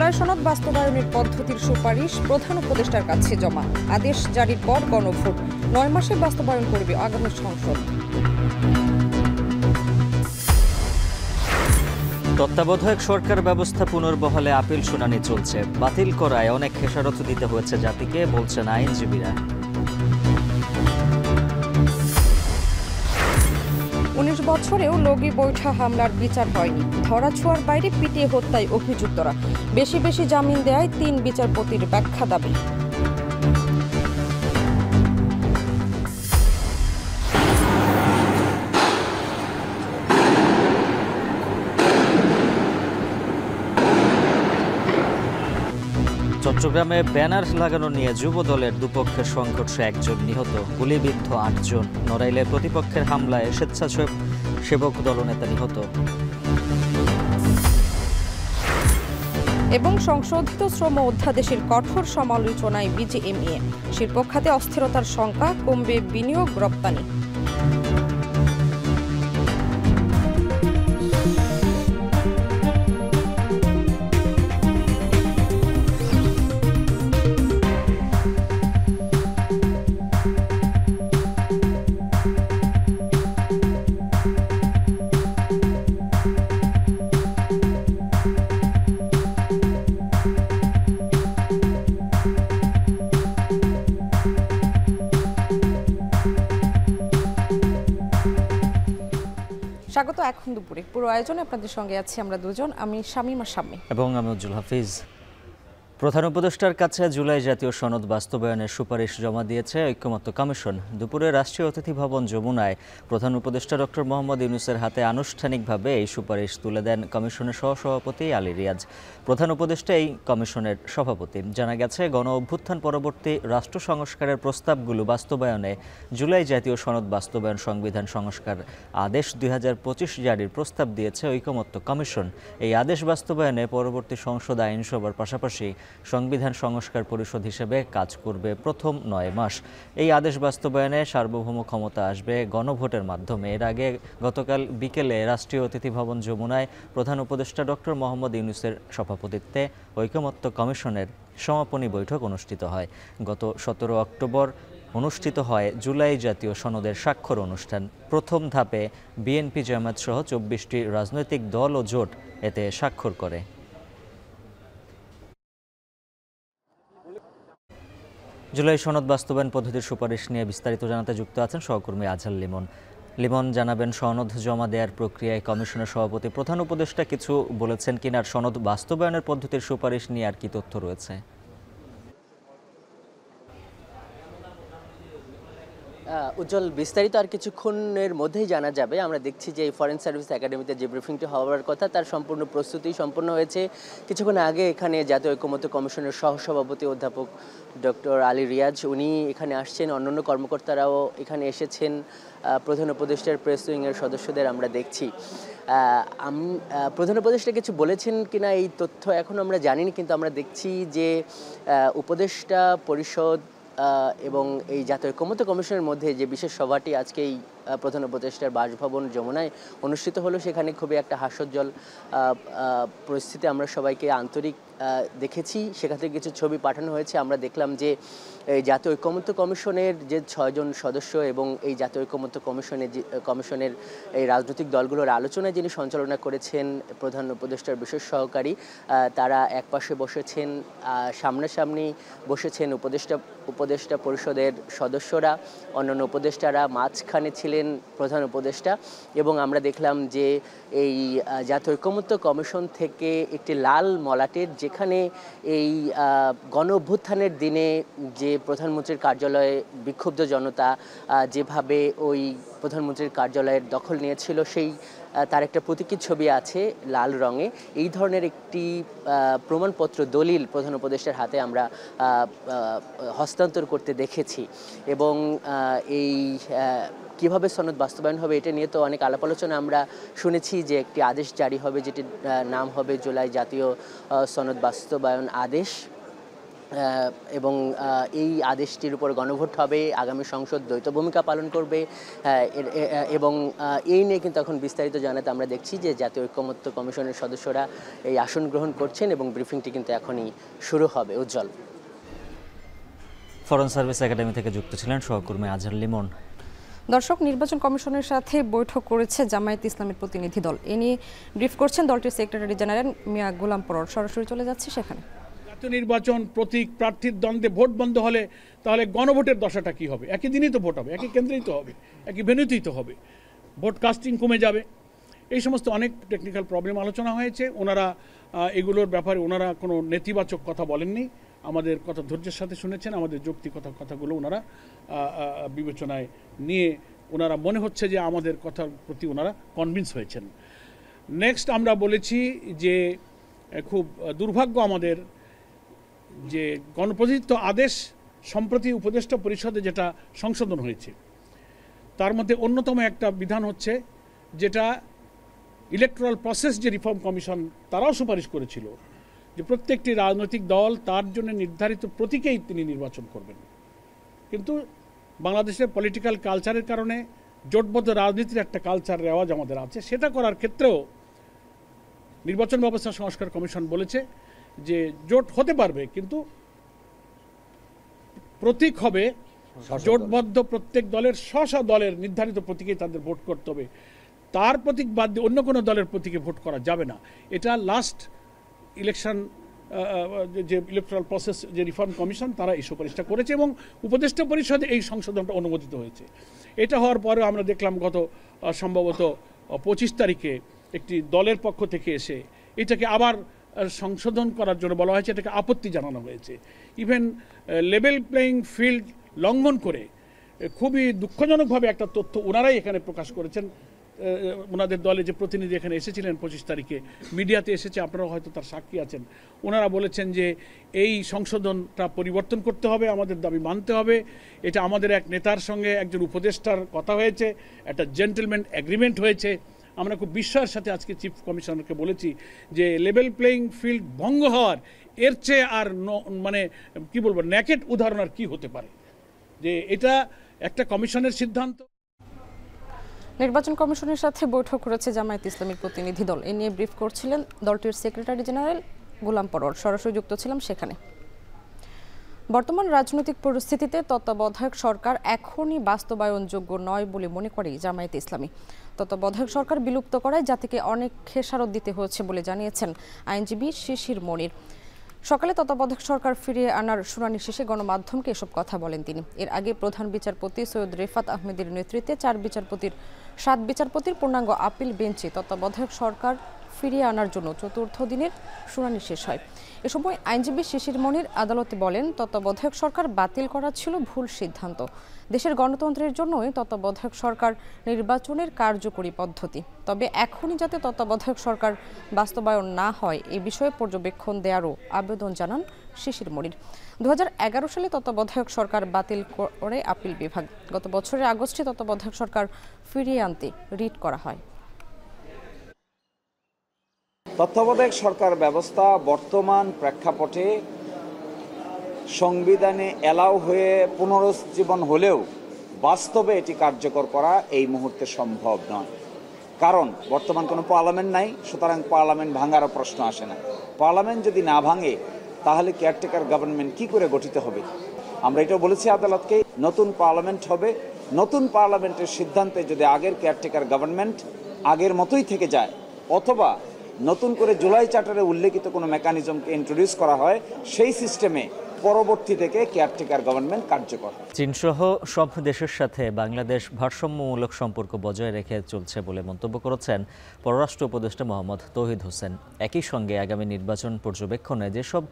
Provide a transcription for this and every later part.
জুলাই সনদ বাস্তবায়নের পদ্ধতির সুপারিশ প্রধান উপদেষ্টার কাছে জমা। আদেশ জারির পর গণভোট ৯ মাসে বাস্তবায়ন করবে আগামী সংসদ। তত্ত্বাবধায়ক সরকার ব্যবস্থা পুনর্বহালে আপিল শুনানি চলছে। বাতিল করায় অনেক খেসারত দিতে হয়েছে জাতিকে, বলছেন আইনজীবীরা। ১৯ বছরেও লগি বৈঠা হামলার বিচার হয়নি। ধরাছোঁয়ার বাইরে পিটিয়ে হত্যায় অভিযুক্তরা। বেশি বেশি জামিন দেয়ায় ৩ বিচারপতির ব্যাখ্যা দাবি। চট্টগ্রামে ব্যানার লাগানো নিয়ে যুব দলের দুপক্ষের সংঘর্ষে একজন নিহত, গুলিবিদ্ধ ৮ জন। নড়াইলে প্রতিপক্ষের হামলায় স্বেচ্ছাসেবক দলনেতা নিহত। এবং সংশোধিত শ্রম অধ্যাদেশের কঠোর সমালোচনায় বিজিএমইএ। শিল্প খাতে অস্থিরতার শঙ্কা, কমবে বিনিয়োগ রপ্তানি। স্বাগত এখন দুপুরে পুরো আয়োজনে আপনাদের সঙ্গে আছি আমরা দুজন, আমি শামীমা শাম্মী এবং আমি উজ্জ্বল হাফিজ। প্রধান উপদেষ্টার কাছে জুলাই জাতীয় সনদ বাস্তবায়নের সুপারিশ জমা দিয়েছে ঐক্যমত্য কমিশন। দুপুরে রাষ্ট্রীয় অতিথি ভবন যমুনায় প্রধান উপদেষ্টা ডক্টর মোহাম্মদ ইউনূসের হাতে আনুষ্ঠানিকভাবে এই সুপারিশ তুলে দেন কমিশনের সহসভাপতি আলী রিয়াজ। প্রধান উপদেষ্টা এই কমিশনের সভাপতি। জানা গেছে, গণ অভ্যুত্থান পরবর্তী রাষ্ট্র সংস্কারের প্রস্তাবগুলো বাস্তবায়নে জুলাই জাতীয় সনদ বাস্তবায়ন সংবিধান সংস্কার আদেশ ২০২৫ জারির প্রস্তাব দিয়েছে ঐক্যমত্য কমিশন। এই আদেশ বাস্তবায়নে পরবর্তী সংসদ আইনসভার পাশাপাশি সংবিধান সংস্কার পরিষদ হিসেবে কাজ করবে প্রথম ৯ মাস। এই আদেশ বাস্তবায়নে সার্বভৌম ক্ষমতা আসবে গণভোটের মাধ্যমে। এর আগে গতকাল বিকেলে রাষ্ট্রীয় অতিথি ভবন যমুনায় প্রধান উপদেষ্টা ডক্টর মোহাম্মদ ইউনূসের সভাপতিত্বে ঐক্যমত্য কমিশনের সমাপনী বৈঠক অনুষ্ঠিত হয়। গত ১৭ অক্টোবর অনুষ্ঠিত হয় জুলাই জাতীয় সনদের স্বাক্ষর অনুষ্ঠান। প্রথম ধাপে বিএনপি জামায়াত সহ ২৪টি রাজনৈতিক দল ও জোট এতে স্বাক্ষর করে। জুলাই সনদ বাস্তবায়ন পদ্ধতির সুপারিশ নিয়ে বিস্তারিত জানাতে যুক্ত আছেন সহকর্মী আজহার লিমন। লিমন, জানাবেন সনদ জমা দেওয়ার প্রক্রিয়ায় কমিশনের সভাপতি প্রধান উপদেষ্টা কিছু বলেছেন কিনা, আর সনদ বাস্তবায়নের পদ্ধতির সুপারিশ নিয়ে আর কি তথ্য রয়েছে? উজ্জ্বল, বিস্তারিত আর কিছুক্ষণের মধ্যেই জানা যাবে। আমরা দেখছি যে এই ফরেন সার্ভিস একাডেমিতে যে ব্রিফিংটি হওয়ার কথা তার সম্পূর্ণ প্রস্তুতি সম্পন্ন হয়েছে। কিছুক্ষণ আগে এখানে জাতীয় ঐক্যমত্য কমিশনের সহসভাপতি অধ্যাপক ডক্টর আলী রিয়াজ উনি এখানে আসছেন, অন্যান্য কর্মকর্তারাও এখানে এসেছেন। প্রধান উপদেষ্টার প্রেস উইংয়ের সদস্যদের আমরা দেখছি। প্রধান উপদেষ্টা কিছু বলেছেন কিনা এই তথ্য এখন আমরা জানিনি, কিন্তু আমরা দেখছি যে উপদেষ্টা পরিষদ এবং এই জাতীয় ঐক্যমত্য কমিশনের মধ্যে যে বিশেষ সভাটি আজকে এই প্রধান উপদেষ্টার বাসভবন যমুনায় অনুষ্ঠিত হলো, সেখানে খুবই একটা হাস্যোজ্জ্বল পরিস্থিতি আমরা সবাইকে আন্তরিক দেখেছি। সেখান থেকে কিছু ছবি পাঠানো হয়েছে। আমরা দেখলাম যে এই জাতীয় ঐক্যমত্য কমিশনের যে ৬ জন সদস্য এবং এই জাতীয় ঐক্যমত্য কমিশনের এই রাজনৈতিক দলগুলোর আলোচনায় যিনি সঞ্চালনা করেছেন প্রধান উপদেষ্টার বিশেষ সহকারী, তারা একপাশে বসেছেন, সামনাসামনি বসেছেন উপদেষ্টা পরিষদের সদস্যরা, অন্যান্য উপদেষ্টারা, মাঝখানে ছিলেন প্রধান উপদেষ্টা। এবং আমরা দেখলাম যে এই জাতীয় ঐক্যমত্য কমিশন থেকে একটি লাল মলাটের, যেখানে এই গণ অভ্যুত্থানের দিনে যে প্রধানমন্ত্রীর কার্যালয়ে বিক্ষুব্ধ জনতা যেভাবে ওই প্রধানমন্ত্রীর কার্যালয়ের দখল নিয়েছিল, সেই তার একটা প্রতীকী ছবি আছে লাল রঙে। এই ধরনের একটি প্রমাণপত্র দলিল প্রধান উপদেষ্টার হাতে আমরা হস্তান্তর করতে দেখেছি। এবং এই কিভাবে সনদ বাস্তবায়ন হবে এটা নিয়ে তো অনেক আলাপ আলোচনা আমরা শুনেছি, যে একটি আদেশ জারি হবে যেটির নাম হবে জুলাই জাতীয় সনদ বাস্তবায়ন আদেশ। এবং এই আদেশটির উপর গণভোট হবে, আগামী সংসদ দ্বৈত ভূমিকা পালন করবে এবং এই নিয়ে কিন্তু এখন বিস্তারিত জানাতে আমরা দেখছি যে জাতীয় ঐকমত্য কমিশনের সদস্যরা এই আসন গ্রহণ করছেন এবং ব্রিফিংটি কিন্তু এখনই শুরু হবে। উজ্জ্বল। ফরেন সার্ভিস একাডেমি থেকে যুক্ত ছিলেন সহকর্মী আজহার লিমন। দর্শক, নির্বাচন কমিশনের সাথে বৈঠক করেছে জামায়াত ইসলামের প্রতিনিধি দল। এ নিয়ে ব্রিফ করছেন দলটির সেক্রেটারি জেনারেল মিয়া গোলাম পরর। সরাসরি চলে যাচ্ছে সেখানে। জাতীয় নির্বাচন প্রতীক প্রার্থীর দ্বন্দ্বে ভোট বন্ধ হলে তাহলে গণভোটের দশাটা কি হবে? একই দিনই তো ভোট হবে, একই কেন্দ্রেই তো হবে, একই ভেন্যুতেই তো হবে। ভোট কাস্টিং কমে যাবে। এই সমস্ত অনেক টেকনিক্যাল প্রবলেম আলোচনা হয়েছে। ওনারা এগুলোর ব্যাপারে ওনারা কোনো নেতিবাচক কথা বলেননি। আমাদের কথা ধৈর্যের সাথে শুনেছেন। আমাদের যৌক্তিক কথাগুলো ওনারা বিবেচনায় নিয়ে ওনারা মনে হচ্ছে যে আমাদের কথার প্রতি ওনারা কনভিন্স হয়েছেন। নেক্সট আমরা বলেছি যে খুব দুর্ভাগ্য আমাদের যে গণপ্রদত্ত আদেশ সম্প্রতি উপদেষ্টা পরিষদে যেটা সংশোধন হয়েছে তার মধ্যে অন্যতম একটা বিধান হচ্ছে যেটা ইলেকট্রাল প্রসেস যে রিফর্ম কমিশন তারাও সুপারিশ করেছিল যে প্রত্যেকটি রাজনৈতিক দল তার জন্য নির্ধারিত প্রতীকেই তিনি নির্বাচন করবেন। কিন্তু বাংলাদেশের পলিটিক্যাল কালচারের কারণে জোটবদ্ধ রাজনীতির একটা কালচার রেওয়াজ আমাদের আছে। সেটা করার ক্ষেত্রেও নির্বাচন ব্যবস্থা সংস্কার কমিশন বলেছে যে জোট হতে পারবে কিন্তু প্রতীক হবে জোটবদ্ধ প্রত্যেক দলের স্ব দলের নির্ধারিত প্রতীকে তাদের ভোট করতে হবে। তার প্রতীক বাদ দিয়ে অন্য কোনো দলের প্রতীকে ভোট করা যাবে না। এটা লাস্ট ইলেকশন যে ইলেকট্রাল প্রসেস যে রিফর্ম কমিশন তারা এই সুপারিশটা করেছে এবং উপদেষ্টা পরিষদে এই সংশোধনটা অনুমোদিত হয়েছে। এটা হওয়ার পরেও আমরা দেখলাম গত সম্ভবত 25 তারিখে একটি দলের পক্ষ থেকে এসে এটাকে আবার সংশোধন করার জন্য বলা হয়েছে, এটাকে আপত্তি জানানো হয়েছে। ইভেন লেভেল প্লেয়িং ফিল্ড লঙ্ঘন করে খুবই দুঃখজনকভাবে একটা তথ্য ওনারাই এখানে প্রকাশ করেছেন। ওনাদের দলে যে প্রতিনিধি এখানে এসেছিলেন 25 তারিখে মিডিয়াতে এসেছে, আপনারাও হয়তো তার সাক্ষী আছেন। ওনারা বলেছেন যে এই সংশোধনটা পরিবর্তন করতে হবে, আমাদের দাবি মানতে হবে। এটা আমাদের এক নেতার সঙ্গে একজন উপদেষ্টার কথা হয়েছে, একটা জেন্টলম্যান এগ্রিমেন্ট হয়েছে। আমরা খুব বিশ্বাসের সাথে আজকে চিফ কমিশনারকে বলেছি যে লেভেল প্লেয়িং ফিল্ড ভঙ্গ হওয়ার এর চেয়ে আর মানে কি বলবো ন্যাকেট উদাহরণ আর কি হতে পারে, যে এটা একটা কমিশনের সিদ্ধান্ত। নির্বাচন কমিশনের সাথে বৈঠক করেছে জামায়াত ইসলামের প্রতিনিধি দল। এ নিয়ে ব্রিফ করছিলেন দলটির সেক্রেটারি জেনারেল গোলাম পরর। সরাসরি যুক্ত ছিলাম সেখানে। বর্তমান রাজনৈতিক পরিস্থিতিতে তত্ত্বাবধায়ক সরকার এখনই বাস্তবায়নযোগ্য নয় বলে মনে করে জামায়াত ইসলামী। তত্ত্বাবধায়ক সরকার বিলুপ্ত করায় জাতিকে অনেক খেসারত দিতে হয়েছে বলে জানিয়েছেন আইনজীবী শিশির মনির। সকালে তত্ত্বাবধায়ক সরকার ফিরিয়ে আনার শুনানি শেষে গণমাধ্যমকে এসব কথা বলেন তিনি। এর আগে প্রধান বিচারপতি সৈয়দ রেফাত আহমেদের নেতৃত্বে 7 বিচারপতির পূর্ণাঙ্গ আপিল বেঞ্চে তত্ত্বাবধায়ক সরকার ফিরিয়ে আনার জন্য 4র্থ দিনের শুনানি শেষ হয়। এ সময় আইনজীবী শিশির মনির আদালতে বলেন, তত্ত্বাবধায়ক সরকার বাতিল করা ছিল ভুল সিদ্ধান্ত। দেশের গণতন্ত্রের জন্যই তত্ত্বাবধায়ক সরকার নির্বাচনের কার্যকরী পদ্ধতি। তবে এখনই যাতে তত্ত্বাবধায়ক সরকার বাস্তবায়ন না হয় এ বিষয়ে পর্যবেক্ষণ দেওয়ারও আবেদন জানান শিশির মনির। 2011 সালে তত্ত্বাবধায়ক সরকার বাতিল করে আপিল বিভাগ। গত বছরের আগস্টে তত্ত্বাবধায়ক সরকার ফিরিয়ে আনতে রিট করা হয়। তত্ত্বাবধায়ক সরকার ব্যবস্থা বর্তমান প্রেক্ষাপটে সংবিধানে এলাও হয়ে পুনরুজ্জীবন হলেও বাস্তবে এটি কার্যকর করা এই মুহূর্তে সম্ভব নয়। কারণ বর্তমান কোনো পার্লামেন্ট নাই, সুতরাং পার্লামেন্ট ভাঙারও প্রশ্ন আসে না। পার্লামেন্ট যদি না ভাঙে তাহলে কেয়ারটেকার গভর্নমেন্ট কি করে গঠিত হবে? আমরা এটাও বলেছি আদালতকে, নতুন পার্লামেন্ট হবে, নতুন পার্লামেন্টের সিদ্ধান্তে যদি আগের কেয়ারটেকার গভর্নমেন্ট আগের মতোই থেকে যায় অথবা নতুন করে জুলাই চার্টারে উল্লেখিত কোনো মেকানিজমকে ইন্ট্রোডিউস করা হয়, সেই সিস্টেমে পরবর্তী থেকে কেয়ারটেকার গভর্নমেন্ট কার্যকর। চীনসহ সব দেশের সাথে বাংলাদেশ ভারসাম্যমূলক সম্পর্ক বজায় রেখে চলছে বলে মন্তব্য করেছেন পররাষ্ট্র উপদেষ্টা মোহাম্মদ তৌহিদ হোসেন। একই সঙ্গে আগামী নির্বাচন পর্যবেক্ষণে যেসব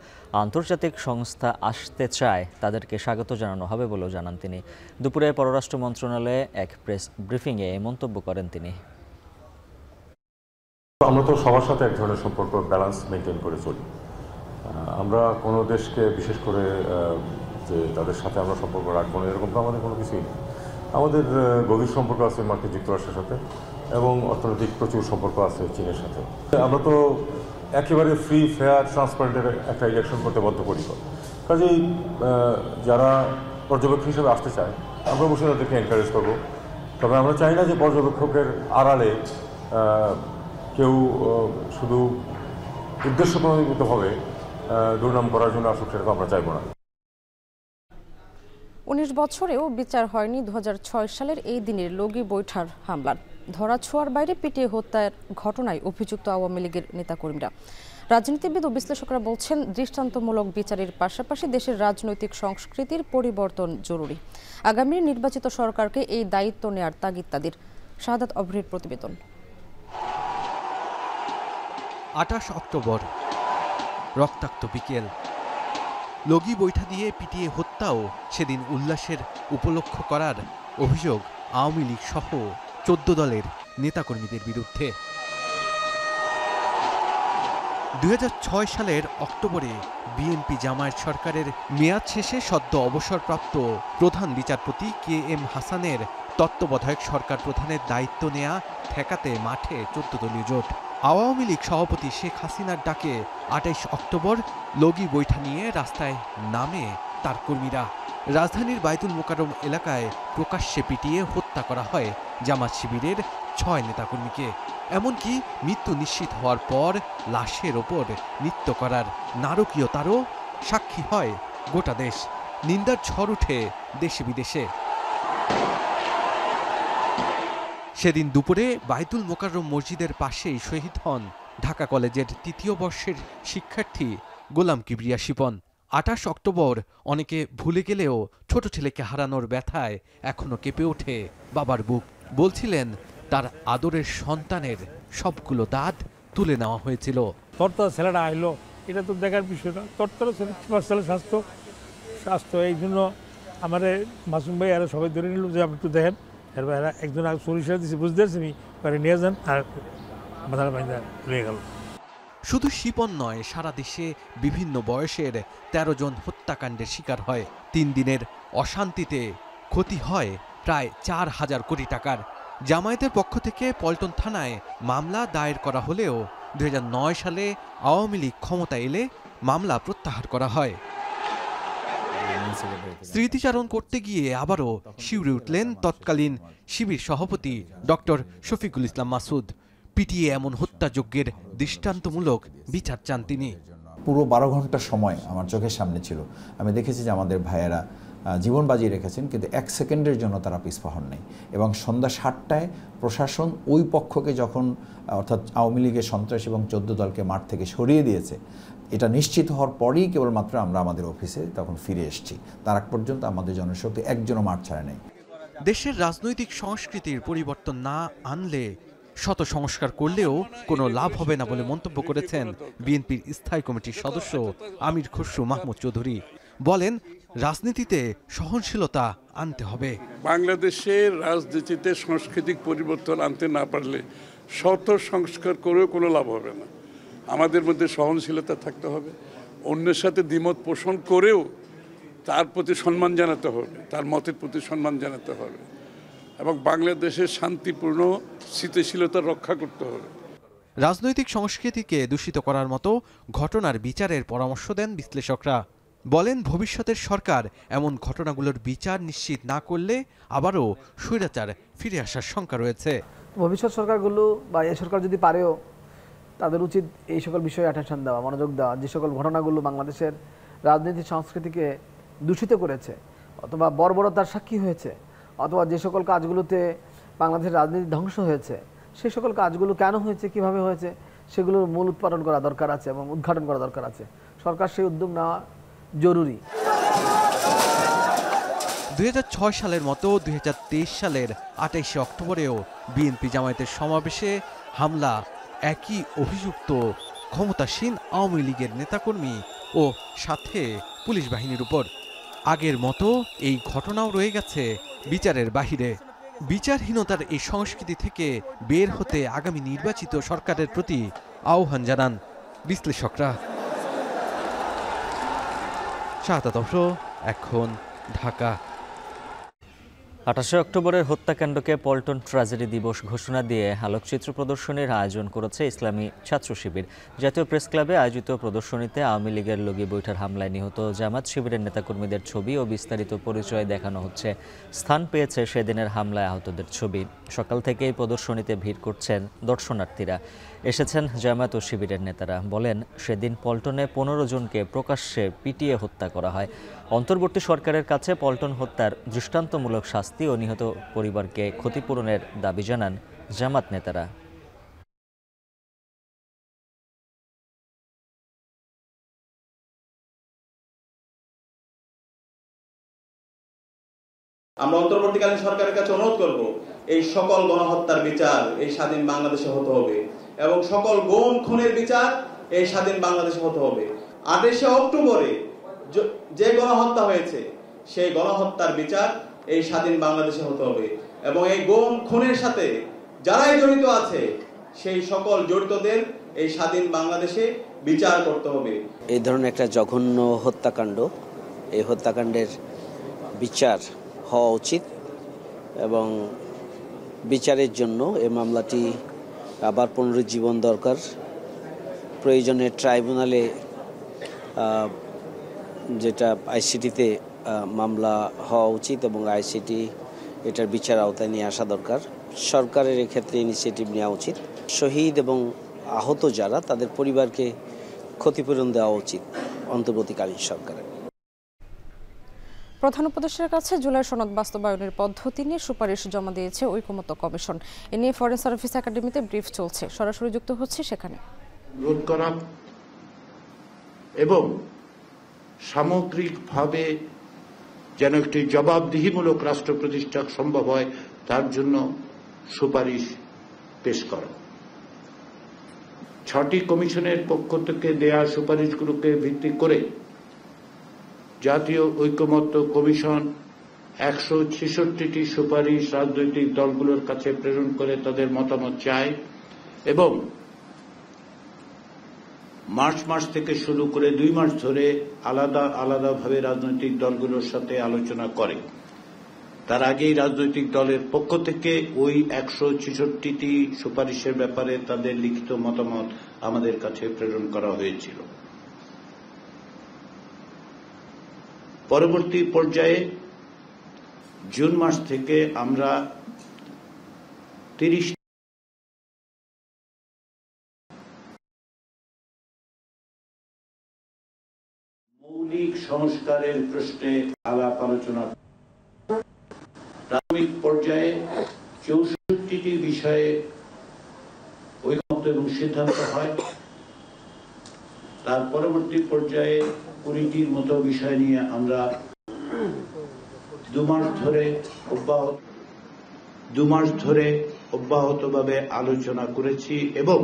আন্তর্জাতিক সংস্থা আসতে চায় তাদেরকে স্বাগত জানানো হবে বলেও জানান তিনি। দুপুরে পররাষ্ট্র মন্ত্রণালয়ে এক প্রেস ব্রিফিংয়ে এই মন্তব্য করেন তিনি। আমরা তো সবার সাথে এক ধরনের সম্পর্ক ব্যালেন্স মেনটেন করে চলি। আমরা কোনো দেশকে বিশেষ করে যে তাদের সাথে আমরা সম্পর্ক রাখবো না এরকম তো আমাদের কোনো কিছুই নেই। আমাদের গভীর সম্পর্ক আছে মার্কিন যুক্তরাষ্ট্রের সাথে এবং অর্থনৈতিক প্রচুর সম্পর্ক আছে চীনের সাথে। আমরা তো একেবারে ফ্রি ফেয়ার ট্রান্সপারেন্টের একটা ইলেকশন করতে বদ্ধপরিকর। কাজেই যারা পর্যবেক্ষক হিসেবে আসতে চায় আমরা অবশ্যই তাদেরকে এনকারেজ করবো। তবে আমরা চাই না যে পর্যবেক্ষকের আড়ালে কেউ শুধু উদ্দেশ্য প্রণোদিতভাবে দুর্নাম করার জন্য আসুক, সেটা আমরা চাইব না। 19 বছরেও বিচার হয়নি 2006 সালের এই দিনের লগি বৈঠার হামলার। ধরাছোঁয়ার বাইরে পিটিয়ে হত্যার ঘটনায় অভিযুক্ত আওয়ামী লীগের নেতাকর্মীরা। রাজনীতিবিদ ও বিশ্লেষকরা বলছেন, দৃষ্টান্তমূলক বিচারের পাশাপাশি দেশের রাজনৈতিক সংস্কৃতির পরিবর্তন জরুরি। আগামী নির্বাচিত সরকারকে এই দায়িত্ব নেয়ার তাগিদ তাদের। শাহাদাত অভ্রের প্রতিবেদন। 28 অক্টোবর, রক্তাক্ত বিকেল। লগি বৈঠা দিয়ে পিটিয়ে হত্যাও সেদিন উল্লাসের উপলক্ষ করার অভিযোগ আওয়ামী লীগ সহ 14 দলের নেতাকর্মীদের বিরুদ্ধে। 2006 সালের অক্টোবরে বিএনপি জামায়াত সরকারের মেয়াদ শেষে সদ্য অবসরপ্রাপ্ত প্রধান বিচারপতি KM হাসানের তত্ত্বাবধায়ক সরকার প্রধানের দায়িত্ব নেয়া ঠেকাতে মাঠে 14 দলীয় জোট। আওয়ামী লীগ সভাপতি শেখ হাসিনার ডাকে 28 অক্টোবর লগি বৈঠা নিয়ে রাস্তায় নামে তার কর্মীরা। রাজধানীর বাইতুল মোকাররম এলাকায় প্রকাশ্যে পিটিয়ে হত্যা করা হয় জামাত শিবিরের 6 নেতাকর্মীকে। এমনকি মৃত্যু নিশ্চিত হওয়ার পর লাশের ওপর নৃত্য করার নারকীয়তারও সাক্ষী হয় গোটা দেশ। নিন্দার ঝড় উঠে দেশে বিদেশে। সেদিন দুপুরে বাইতুল মোকাররম মসজিদের পাশেই শহীদ হন ঢাকা কলেজের 3য় বর্ষের শিক্ষার্থী গোলাম কিবরিয়া শিপন। 28 অক্টোবর অনেকে ভুলে গেলেও ছোট ছেলেকে হারানোর ব্যথায় এখনো কেঁপে ওঠে বাবার বুক। বলছিলেন, তার আদরের সন্তানের সবগুলো দাঁত তুলে নেওয়া হয়েছিল। তরতা ছেলেটা আইলো, এটা তো দেখার বিষয় না। তরতারা ছেলে স্বাস্থ্য এই জন্য আমার মাসুম ভাই আর সবাই ধরে নিল যে আপনি একটু দেখেন। এরপর একজন সরিষা দিচ্ছে, বুঝতে পারছি নিয়ে যান, আর মাথার বাইন্দা রয়ে গেল। শুধু শিপন নয়, সারা দেশে বিভিন্ন বয়সের 13 জন হত্যাকাণ্ডের শিকার হয়। 3 দিনের অশান্তিতে ক্ষতি হয় প্রায় 4,000 কোটি টাকার। জামায়াতের পক্ষ থেকে পল্টন থানায় মামলা দায়ের করা হলেও 2009 সালে আওয়ামী লীগ ক্ষমতা এলে মামলা প্রত্যাহার করা হয়। স্মৃতিচারণ করতে গিয়ে আবারও শিউরে উঠলেন তৎকালীন শিবির সভাপতি ডক্টর শফিকুল ইসলাম মাসুদ। পিটিয়ে এমন হত্যাযজ্ঞের দৃষ্টান্তমূলক বিচার চান তিনি। পুরো 12 ঘন্টা সময় আমার চোখের সামনে ছিল। আমি দেখেছি যে আমাদের ভাইয়েরা জীবন বাজিয়ে রেখেছেন, কিন্তু 1 সেকেন্ডের জন্য তারা পিছপা হন নাই। এবং সন্ধ্যা 7টায় প্রশাসন ওই পক্ষকে যখন, অর্থাৎ আওয়ামী লীগের সন্ত্রাস এবং 14 দলকে মাঠ থেকে সরিয়ে দিয়েছে, এটা নিশ্চিত হওয়ার পরেই কেবলমাত্র আমরা আমাদের অফিসে তখন ফিরে এসেছি। তার আগ পর্যন্ত আমাদের জনশক্তি একজনও মাঠ ছাড়ে নাই। দেশের রাজনৈতিক সংস্কৃতির পরিবর্তন না আনলে শত সংস্কার করলেও কোনো লাভ হবে না বলে মন্তব্য করেছেন বিএনপির স্থায়ী কমিটির সদস্য আমির খসরু মাহমুদ চৌধুরী। বলেন, রাজনীতিতে সহনশীলতা আনতে হবে। বাংলাদেশের রাজনীতিতে সাংস্কৃতিক পরিবর্তন আনতে না পারলে শত সংস্কার করেও কোনো লাভ হবে না। আমাদের মধ্যে সহনশীলতা থাকতে হবে। অন্যের সাথে দ্বিমত পোষণ করেও তার প্রতি সম্মান জানাতে হবে, তার মতের প্রতি সম্মান জানাতে হবে এবং বাংলাদেশের শান্তিপূর্ণ স্থিতিশীলতা রক্ষা করতে হবে। রাজনৈতিক সংস্কৃতিকে দূষিত করার মতো ঘটনার বিচারের পরামর্শ দেন বিশ্লেষকরা। বলেন, ভবিষ্যতের সরকার এমন ঘটনাগুলোর বিচার নিশ্চিত না করলে আবারও স্বৈরাচার ফিরে আসার শঙ্কা রয়েছে। ভবিষ্যৎ সরকারগুলো বা এই সরকার যদি পারেও, তাদের উচিত এই সকল বিষয়ে অ্যাটেনশন দেওয়া, মনোযোগ দেওয়া। যে সকল ঘটনাগুলো বাংলাদেশের রাজনীতি সংস্কৃতিকে দূষিত করেছে অথবা বর্বরতার সাক্ষী হয়েছে, অথবা যে সকল কাজগুলোতে বাংলাদেশের রাজনীতি ধ্বংস হয়েছে, সেই সকল কাজগুলো কেন হয়েছে, কিভাবে হয়েছে, সেগুলোর মূল উৎপাদন করা দরকার আছে এবং উদ্ঘাটন করা দরকার আছে। সরকার সেই উদ্যোগ নেওয়া জরুরি। 2006 সালের মতো 2023 সালের 28 অক্টোবরেও বিএনপি জামায়াতের সমাবেশে হামলা একই অভিযুক্ত ক্ষমতাসীন আওয়ামী লীগের নেতাকর্মী ও সাথে পুলিশ বাহিনীর উপর। আগের মতো এই ঘটনাও রয়ে গেছে বিচারের বাহিরে। বিচারহীনতার এই সংস্কৃতি থেকে বের হতে আগামী নির্বাচিত সরকারের প্রতি আহ্বান জানান বিশ্লেষকরা। শাহাদাত অফরো, এখন, ঢাকা। 28 অক্টোবরের হত্যাকাণ্ডকে পল্টন ট্র্যাজেডি দিবস ঘোষণা দিয়ে আলোকচিত্র প্রদর্শনীর আয়োজন করেছে ইসলামী ছাত্র শিবির। জাতীয় প্রেস ক্লাবে আয়োজিত প্রদর্শনীতে আওয়ামী লীগের লগি বৈঠার হামলায় নিহত জামাত শিবিরের নেতাকর্মীদের ছবি ও বিস্তারিত পরিচয় দেখানো হচ্ছে। স্থান পেয়েছে সেদিনের হামলায় আহতদের ছবি। সকাল থেকেই প্রদর্শনীতে ভিড় করছেন দর্শনার্থীরা। এসেছেন জামাত ও শিবিরের নেতারা। বলেন, সেদিন পল্টনে 15 জনকে প্রকাশ্যে পিটিয়ে হত্যা করা হয়। অন্তর্বর্তী সরকারের কাছে পল্টন হত্যার দৃষ্টান্তমূলক শাস্তি ও নিহত পরিবারকে ক্ষতিপূরণের দাবি জানান জামাত নেতারা। আমরা অন্তর্বর্তীকালীন সরকারের কাছে অনুরোধ করব, এই সকল গণহত্যার বিচার এই স্বাধীন বাংলাদেশে হতে হবে এবং সকল গুম খুনের বিচার এই স্বাধীন বাংলাদেশে হতে হবে। 28 অক্টোবরে যে গণহত্যা হয়েছে সেই গণহত্যার বিচার এই স্বাধীন বাংলাদেশে হতে হবে এবং এই গুম খুনের সাথে যারাই জড়িত আছে সেই সকল জড়িতদের এই স্বাধীন বাংলাদেশে বিচার করতে হবে। এই ধরনের একটা জঘন্য হত্যাকাণ্ড, এই হত্যাকাণ্ডের বিচার হওয়া উচিত এবং বিচারের জন্য এই মামলাটি আবার পুনরুজ্জীবন দরকার। প্রয়োজনে ট্রাইব্যুনালে যেটা আইসিটিতে মামলা হওয়া উচিত এবং আইসিটি এটার বিচার আওতায় নিয়ে আসা দরকার। সরকারের এক্ষেত্রে ইনিশিয়েটিভ নেওয়া উচিত। শহীদ এবং আহত যারা তাদের পরিবারকে ক্ষতিপূরণ দেওয়া উচিত অন্তর্বর্তীকালীন সরকারের। প্রধান উপদেষ্টার কাছে জুলাই সনদ বাস্তবায়নের পদ্ধতি নিয়ে সুপারিশ জমা দিয়েছে ঐকমত্য কমিশন। এ নিয়ে ফরেন সার্ভিস একাডেমিতে ব্রিফ চলছে। সরাসরি যুক্ত হচ্ছে সেখানে। রোধ করা এবং সামগ্রিকভাবে যেন একটি জবাবদিহিমূলক রাষ্ট্র প্রতিষ্ঠা সম্ভব হয় তার জন্য সুপারিশ পেশ করা। 6টি কমিশনের পক্ষ থেকে দেয়া সুপারিশগুলোকে ভিত্তি করে জাতীয় ঐকমত্য কমিশন 166টি সুপারিশ রাজনৈতিক দলগুলোর কাছে প্রেরণ করে তাদের মতামত চায় এবং মার্চ মাস থেকে শুরু করে 2 মাস ধরে আলাদা আলাদাভাবে রাজনৈতিক দলগুলোর সাথে আলোচনা করে। তার আগেই রাজনৈতিক দলের পক্ষ থেকে ওই 166টি সুপারিশের ব্যাপারে তাদের লিখিত মতামত আমাদের কাছে প্রেরণ করা হয়েছিল। পরবর্তী পর্যায়ে জুন মাস থেকে আমরা 30 মৌলিক সংস্কারের প্রশ্নে আলাপ আলোচনা, প্রাথমিক পর্যায়ে 64টি বিষয়ে ঐকমত্য এবং সিদ্ধান্ত হয়। তার পরবর্তী পর্যায়ে 20টির মতো বিষয় নিয়ে আমরা 2 মাস ধরে অব্যাহতভাবে আলোচনা করেছি এবং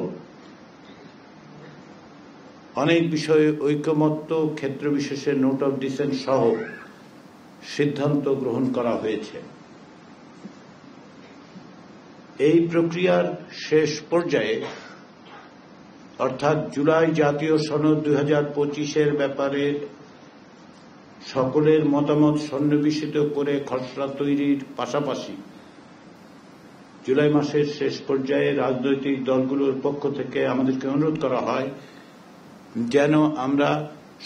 অনেক বিষয়ে ঐকমত্য, ক্ষেত্র বিশেষে নোট অফ ডিসেন্ট সহ সিদ্ধান্ত গ্রহণ করা হয়েছে। এই প্রক্রিয়ার শেষ পর্যায়ে অর্থাৎ জুলাই জাতীয় সনদ 2025-এর ব্যাপারে সকলের মতামত সন্নিবেশিত করে খসড়া তৈরির পাশাপাশি জুলাই মাসের শেষ পর্যায়ে রাজনৈতিক দলগুলোর পক্ষ থেকে আমাদেরকে অনুরোধ করা হয় যেন আমরা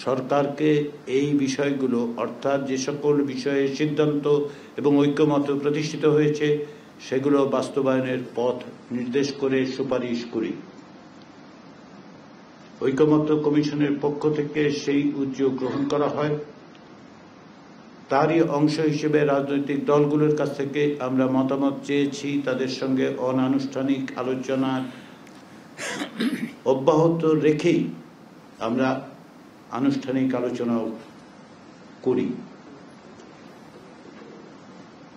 সরকারকে এই বিষয়গুলো অর্থাৎ যে সকল বিষয়ে সিদ্ধান্ত এবং ঐকমত্য প্রতিষ্ঠিত হয়েছে সেগুলো বাস্তবায়নের পথ নির্দেশ করে সুপারিশ করি। ঐকমত্য কমিশনের পক্ষ থেকে সেই উদ্যোগ গ্রহণ করা হয়। তারই অংশ হিসেবে রাজনৈতিক দলগুলোর কাছ থেকে আমরা মতামত চেয়েছি। তাদের সঙ্গে অনানুষ্ঠানিক আলোচনা অব্যাহত রেখেই আমরা আনুষ্ঠানিক আলোচনাও করি।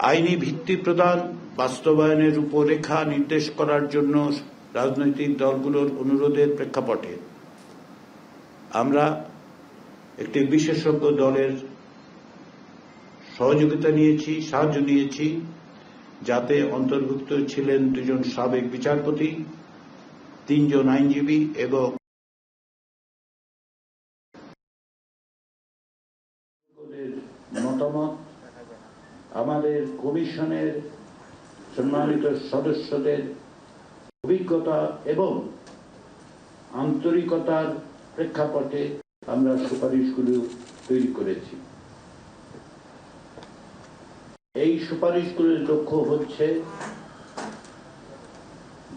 আইনি ভিত্তি প্রদান, বাস্তবায়নের রূপরেখা নির্দেশ করার জন্য রাজনৈতিক দলগুলোর অনুরোধের প্রেক্ষাপটে আমরা একটি বিশেষজ্ঞ দলের সাহায্য নিয়েছি, যাতে অন্তর্ভুক্ত ছিলেন 2 জন সাবেক বিচারপতি, 3 জন আইনজীবী এবং মতামত আমাদের কমিশনের সম্মানিত সদস্যদের অভিজ্ঞতা এবং আন্তরিকতার প্রেক্ষাপটে আমরা সুপারিশগুলো তৈরি করেছি। এই সুপারিশগুলোর লক্ষ্য হচ্ছে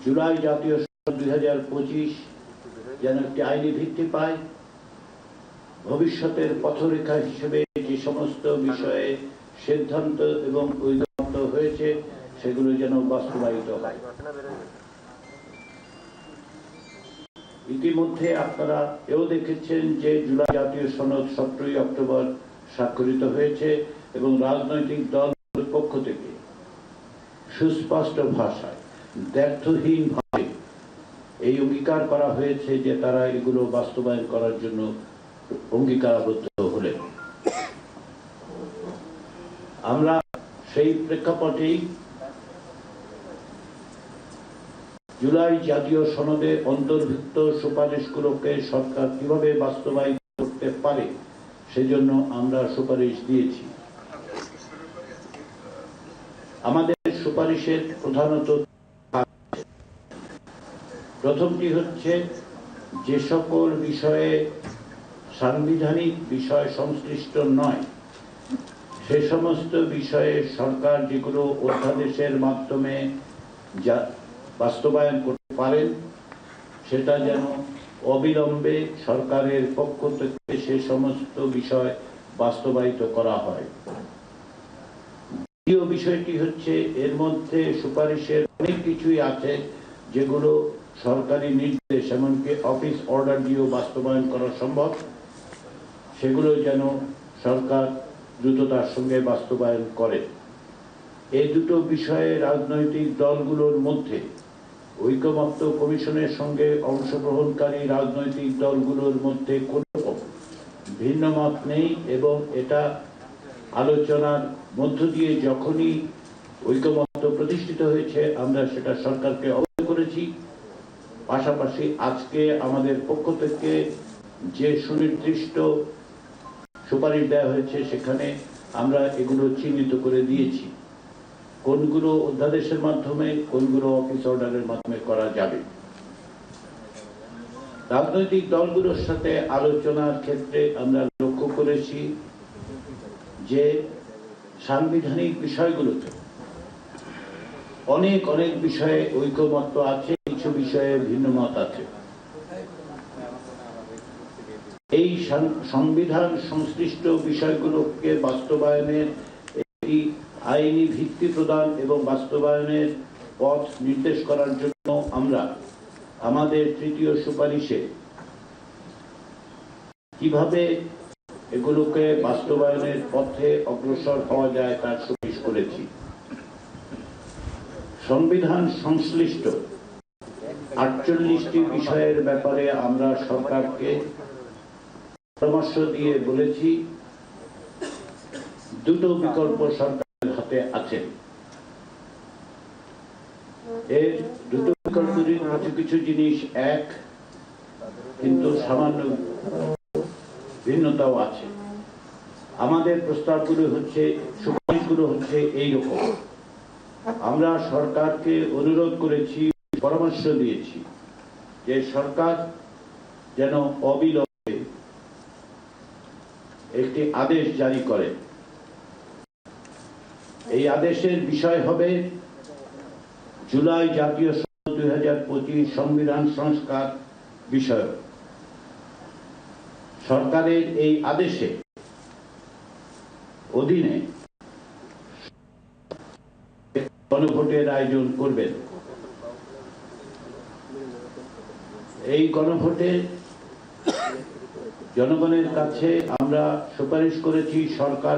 জুলাই জাতীয় সনদ 2025 যেন একটি আইনি ভিত্তি পায়, ভবিষ্যতের পথরেখা হিসেবে যে সমস্ত বিষয়ে সিদ্ধান্ত এবং ঐকমত্য হয়েছে সেগুলো যেন বাস্তবায়িত হয়। ইতিমধ্যে আপনারা এও দেখেছেন যে জুলাই জাতীয় সনদ 17 অক্টোবর স্বাক্ষরিত হয়েছে এবং রাজনৈতিক দলগুলোর পক্ষ থেকে সুস্পষ্ট ভাষায় দ্ব্যর্থহীনভাবে এই অঙ্গীকার করা হয়েছে যে তারা এগুলো বাস্তবায়ন করার জন্য অঙ্গীকারাবদ্ধ হলেন। আমরা সেই প্রেক্ষাপটেই জুলাই জাতীয় সনদে অন্তর্ভুক্ত সুপারিশগুলোকে সরকার কিভাবে বাস্তবায়ন করতে পারে সেজন্য আমরা সুপারিশ দিয়েছি। আমাদের সুপারিশের প্রধানত প্রথমটি হচ্ছে যে সকল বিষয়ে সাংবিধানিক বিষয় সংশ্লিষ্ট নয় সে সমস্ত বিষয়ে সরকার যেগুলো অধ্যাদেশের মাধ্যমে যা বাস্তবায়ন করতে পারেন সেটা যেন অবিলম্বে সরকারের পক্ষ থেকে সে সমস্ত বিষয় বাস্তবায়িত করা হয়। দ্বিতীয় বিষয়টি হচ্ছে এর মধ্যে সুপারিশের অনেক কিছুই আছে যেগুলো সরকারি নির্দেশ এমনকি অফিস অর্ডার দিয়েও বাস্তবায়ন করা সম্ভব, সেগুলো যেন সরকার দ্রুততার সঙ্গে বাস্তবায়ন করে। এই দুটো বিষয়ে রাজনৈতিক দলগুলোর মধ্যে ঐকমত্য কমিশনের সঙ্গে অংশগ্রহণকারী রাজনৈতিক দলগুলোর মধ্যে কোনো ভিন্ন মত নেই এবং এটা আলোচনার মধ্য দিয়ে যখনই ঐকমত্য প্রতিষ্ঠিত হয়েছে আমরা সেটা সরকারকে অবগত করেছি। পাশাপাশি আজকে আমাদের পক্ষ থেকে যে সুনির্দিষ্ট সুপারিশ দেওয়া হয়েছে সেখানে আমরা এগুলো চিহ্নিত করে দিয়েছি কোনগুলো অধ্যাদেশের মাধ্যমে কোনগুলো অফিস অর্ডারের মাধ্যমে করা যাবে। রাজনৈতিক দলগুলোর সাথে আলোচনার ক্ষেত্রে আমরা লক্ষ্য করেছি যে সাংবিধানিক বিষয়গুলোতে অনেক অনেক বিষয়ে ঐকমত্য আছে, কিছু বিষয়ে ভিন্ন মত আছে। এই সংবিধান সংশ্লিষ্ট বিষয়গুলোকে বাস্তবায়নের একটি আইনি ভিত্তি প্রদান এবং বাস্তবায়নের পথ নির্দেশ করার জন্য আমরা আমাদের তৃতীয় সুপারিশে কিভাবে এগুলোকে বাস্তবায়নের পথে অগ্রসর হওয়া যায় তার সুপারিশ করেছি। সংবিধান সংশ্লিষ্ট 48টি বিষয়ের ব্যাপারে আমরা সরকারকে পরামর্শ দিয়ে বলেছি দুটো বিকল্প সরকারের হাতে আছে। এর দুটো বিকল্পের কিছু কিছু জিনিস এক, কিন্তু সামান্য ভিন্নতাও আছে। আমাদের প্রস্তাবগুলো হচ্ছে, সুপারিশগুলো হচ্ছে এইরকম। আমরা সরকারকে অনুরোধ করেছি, পরামর্শ দিয়েছি যে সরকার যেন অবিলম্বে একটি আদেশ জারি করে। এই আদেশের বিষয় হবে জুলাই জাতীয় সনদ 2025 সংবিধান সংস্কার বিষয়। সরকারের এই আদেশে অধীনে গণভোটের আয়োজন করবেন। এই গণভোটে জনগণের কাছে আমরা সুপারিশ করেছি সরকার